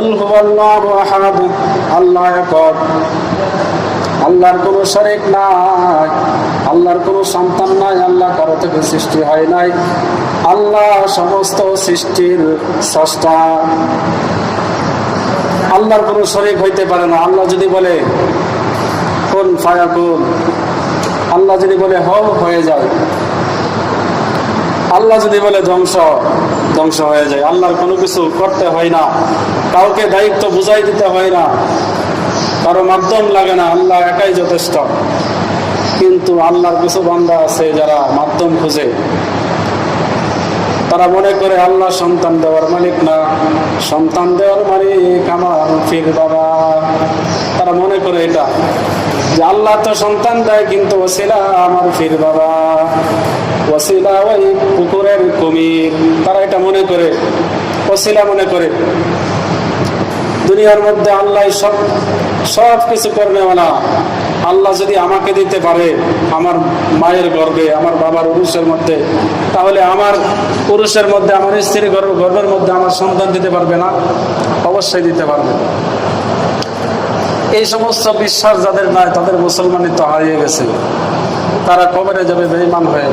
কুল হুয়াল্লাহু আহাদ, আল্লাহ একক, আল্লাহর কোনো শরীক নাই, আল্লাহর কোনো সন্তান নাই, আল্লাহ কারো থেকে সৃষ্টি হয় নাই, আল্লাহ সমস্ত সৃষ্টির স্রষ্টা। আল্লাহর কোনো শরীক হইতে পারে না। আল্লাহ যদি বলে কুন ফায়াকুন, আল্লাহ যদি বলে হও, হয়ে যায়। আল্লাহ যদি বলে ধ্বংস, ধ্বংস হয়ে যায়। আল্লাহর কোনো কিছু করতে হয় না, কাউকে দায়িত্ব বুঝাই দিতে হয় না, কারো মাধ্যম লাগে না, আল্লাহ একাই যথেষ্ট। কিন্তু আল্লাহর কিছু বান্দা আছে যারা মাধ্যম খুঁজে, তারা মনে করে আল্লাহ সন্তান দেওয়ার মালিক না, সন্তান দেওয়ার মালিক আমার ফির বাবা। তারা মনে করে এটা যে আল্লাহ তো সন্তান দেয়, কিন্তু ওসিলা আমার ফির বাবা, ওসিলা ওই পুকুরের কুমির। তারা এটা মনে করে, ওসিলা মনে করে। দুনিয়ার মধ্যে আল্লাহ সব কিছু করবে না। আল্লাহ যদি আমাকে দিতে পারে আমার মায়ের গর্ভে, আমার বাবার উরুষের মধ্যে, তাহলে আমার পুরুষের মধ্যে, আমার স্ত্রীর গর্ভের মধ্যে আমার সন্তান দিতে পারবে না? অবশ্যই দিতে পারবে। এই সমস্ত বিশ্বাস যাদের নাই, তাদের মুসলমানিত্ব হারিয়ে গেছে। তারা কবরে যাবে বেঈমান হয়ে।